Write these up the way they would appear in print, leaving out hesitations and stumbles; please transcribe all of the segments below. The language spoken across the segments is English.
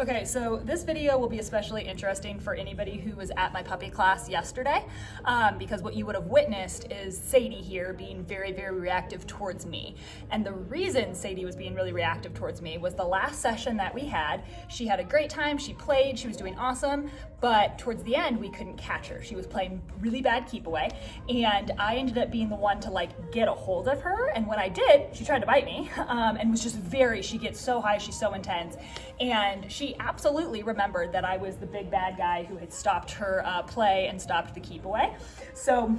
Okay, so this video will be especially interesting for anybody who was at my puppy class yesterday, because what you would have witnessed is Sadie here being very, very reactive towards me. And the reason Sadie was being really reactive towards me was the last session that we had. She had a great time, she played, she was doing awesome, but towards the end, we couldn't catch her. She was playing really bad keep away, and I ended up being the one to like get a hold of her. And when I did, she tried to bite me, and was just she gets so high, she's so intense. And she absolutely remembered that I was the big bad guy who had stopped her play and stopped the keep away. So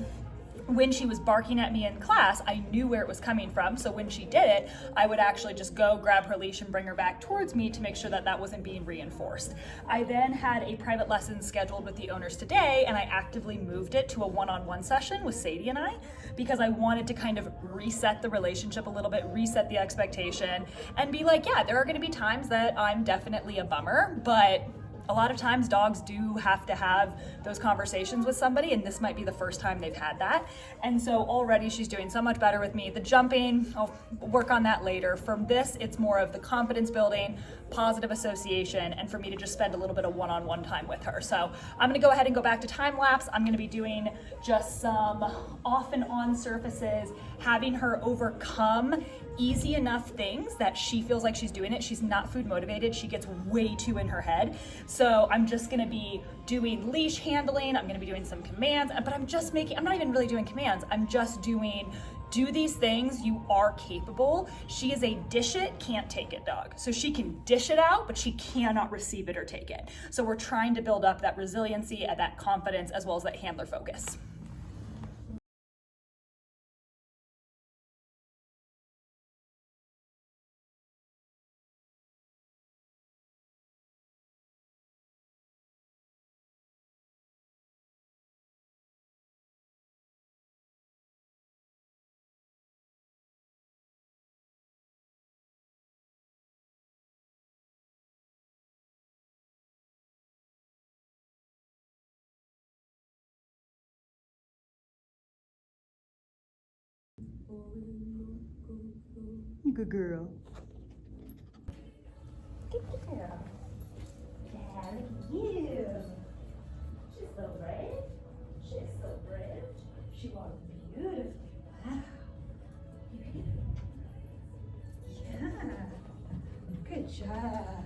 when she was barking at me in class, I knew where it was coming from. So when she did it, I would actually just go grab her leash and bring her back towards me to make sure that that wasn't being reinforced. I then had a private lesson scheduled with the owners today, and I actively moved it to a one-on-one session with Sadie and I, because I wanted to kind of reset the relationship a little bit, reset the expectation, and be like, yeah, there are gonna be times that I'm definitely a bummer, but a lot of times dogs do have to have those conversations with somebody, and this might be the first time they've had that. And so already she's doing so much better with me. The jumping, I'll work on that later. From this, it's more of the confidence building, positive association, and for me to just spend a little bit of one-on-one time with her. So I'm gonna go ahead and go back to time lapse. I'm gonna be doing just some off and on surfaces, having her overcome easy enough things that she feels like she's doing it. She's not food motivated. She gets way too in her head. So I'm just gonna be doing leash handling. I'm gonna be doing some commands, but I'm not even really doing commands. I'm just doing, do these things, you are capable. She is a dish it, can't take it dog. So she can dish it out, but she cannot receive it or take it. So we're trying to build up that resiliency and that confidence as well as that handler focus. You good girl. Good girl. Yeah, look at you. She's so brave. She's so brave. She walks beautifully. Wow. Yeah. Good job.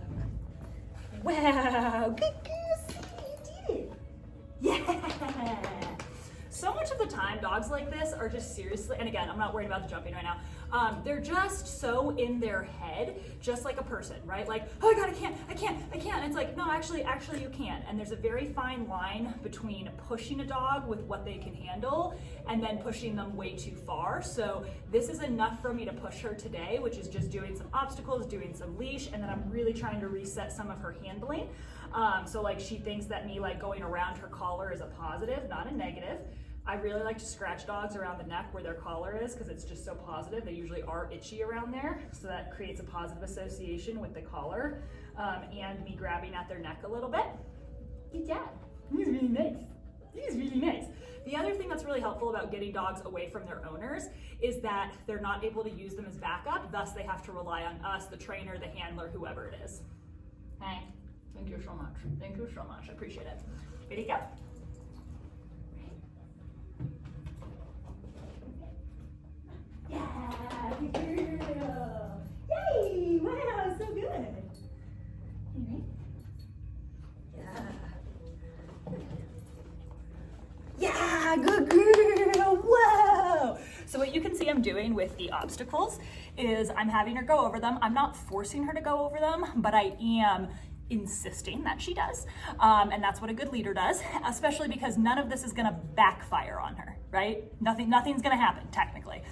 Wow. Good girl. See, you did it. Yeah. So much of the time, dogs like this are just seriously, and again, I'm not worried about the jumping right now. They're just so in their head, just like a person, right? Like, oh my God, I can't. And it's like, no, actually you can. And there's a very fine line between pushing a dog with what they can handle and then pushing them way too far. So this is enough for me to push her today, which is just doing some obstacles, doing some leash, and then I'm really trying to reset some of her handling. So like she thinks that me like going around her collar is a positive, not a negative. I really like to scratch dogs around the neck where their collar is because it's just so positive. They usually are itchy around there. So that creates a positive association with the collar and me grabbing at their neck a little bit. Good job. He's really nice. He's really nice. The other thing that's really helpful about getting dogs away from their owners is that they're not able to use them as backup. Thus, they have to rely on us, the trainer, the handler, whoever it is. Hey, thank you so much. Thank you so much. I appreciate it. Ready to go. Yeah, good girl. Yay! Wow, so good. Yeah, good girl. Wow. So what you can see I'm doing with the obstacles is I'm having her go over them. I'm not forcing her to go over them, but I am insisting that she does. And that's what a good leader does, especially because none of this is gonna backfire on her, right? Nothing's gonna happen technically.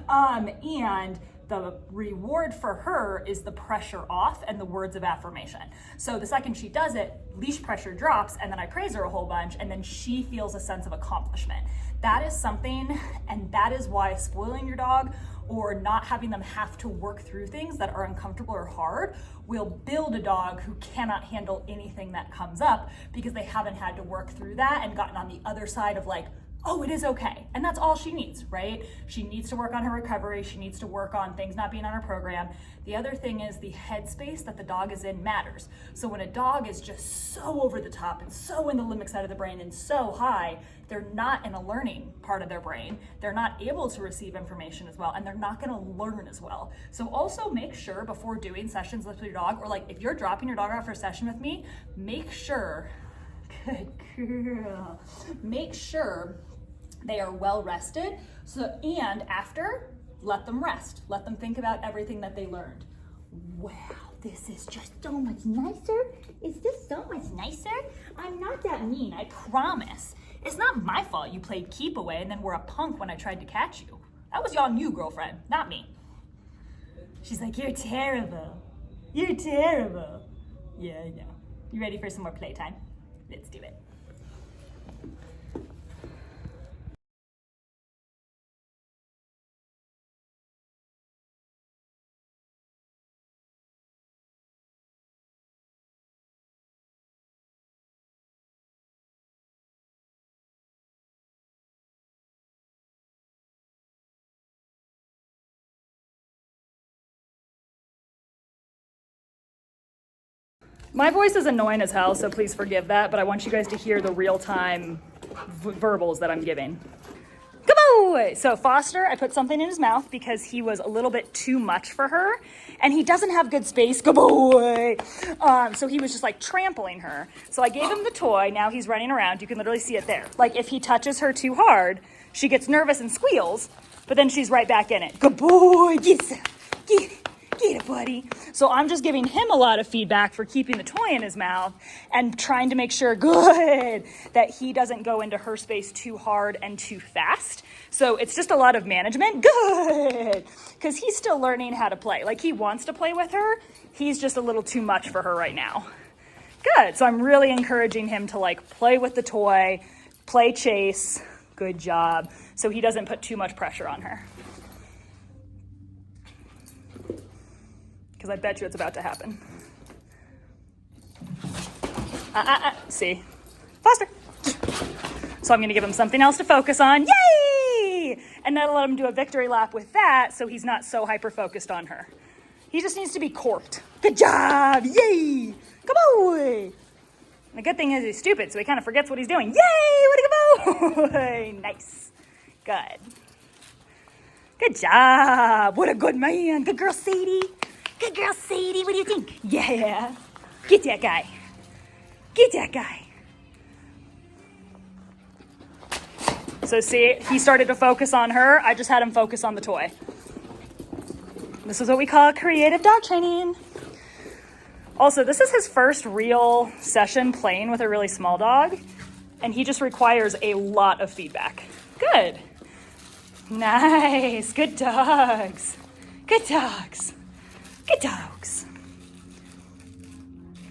And the reward for her is the pressure off and the words of affirmation. So the second she does it, leash pressure drops, and then I praise her a whole bunch, and then she feels a sense of accomplishment. That is something, and that is why spoiling your dog or not having them have to work through things that are uncomfortable or hard will build a dog who cannot handle anything that comes up because they haven't had to work through that and gotten on the other side of like oh, it is okay. And that's all she needs, right? She needs to work on her recovery. She needs to work on things not being on her program. The other thing is the headspace that the dog is in matters. So when a dog is just so over the top and so in the limbic side of the brain and so high, they're not in a learning part of their brain. They're not able to receive information as well, and they're not gonna learn as well. So also make sure before doing sessions with your dog, or like if you're dropping your dog out for a session with me, make sure, good girl, make sure they are well rested. So, and after, let them rest. Let them think about everything that they learned. Wow, this is just so much nicer. Is this so much nicer? I'm not that mean, I promise. It's not my fault you played keep away and then were a punk when I tried to catch you. That was on you, girlfriend, not me. She's like, you're terrible. You're terrible. Yeah, I know. You ready for some more playtime? Let's do it. My voice is annoying as hell, so please forgive that, but I want you guys to hear the real-time verbals that I'm giving. Come on! So Foster, I put something in his mouth because he was a little bit too much for her, and he doesn't have good space. Good boy! So he was just like trampling her. So I gave him the toy. Now he's running around. You can literally see it there. Like if he touches her too hard, she gets nervous and squeals, but then she's right back in it. Good boy! Get it, buddy. So I'm just giving him a lot of feedback for keeping the toy in his mouth and trying to make sure, good, that he doesn't go into her space too hard and too fast. So it's just a lot of management. Good. Because he's still learning how to play. Like he wants to play with her. He's just a little too much for her right now. Good. So I'm really encouraging him to like play with the toy, play chase. Good job. So he doesn't put too much pressure on her. Because I bet you it's about to happen. See? Foster. So I'm gonna give him something else to focus on. Yay! And then let him do a victory lap with that so he's not so hyper-focused on her. He just needs to be corked. Good job! Yay! Come on! And the good thing is he's stupid, so he kind of forgets what he's doing. Yay! Way to go! Nice. Good. Good job! What a good man! Good girl, Sadie! Good girl, Sadie. What do you think? Yeah. Get that guy. Get that guy. So see, he started to focus on her. I just had him focus on the toy. This is what we call creative dog training. Also, this is his first real session playing with a really small dog, and he just requires a lot of feedback. Good. Nice. Good dogs. Good dogs. Good dogs.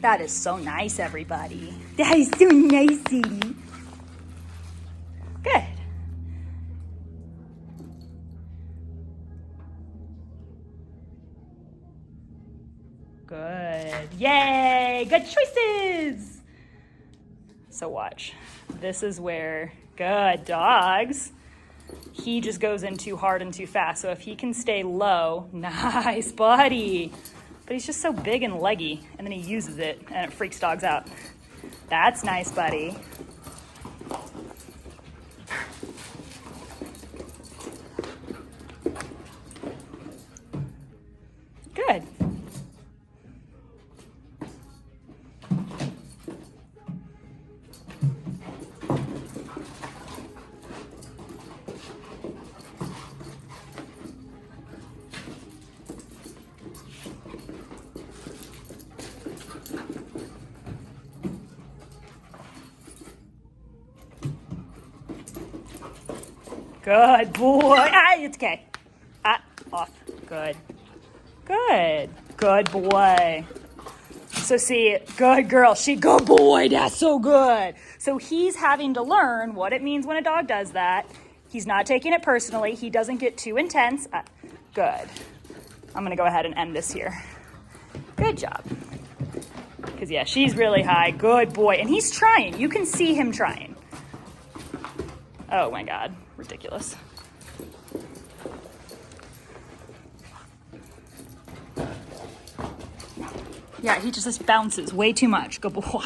That is so nice, everybody. That is so nice, Sadie. Good. Good. Yay! Good choices! So watch. This is where, good dogs. He just goes in too hard and too fast. So if he can stay low, nice, buddy. But he's just so big and leggy, and then he uses it, and it freaks dogs out. That's nice, buddy. Good. Good boy. It's okay. Off. Good. Good. Good boy. So see, good girl. Good boy. That's so good. So he's having to learn what it means when a dog does that. He's not taking it personally. He doesn't get too intense. Good. I'm going to go ahead and end this here. Good job. Because, yeah, she's really high. Good boy. And he's trying. You can see him trying. Oh my God, ridiculous. Yeah, he just bounces way too much. Good boy.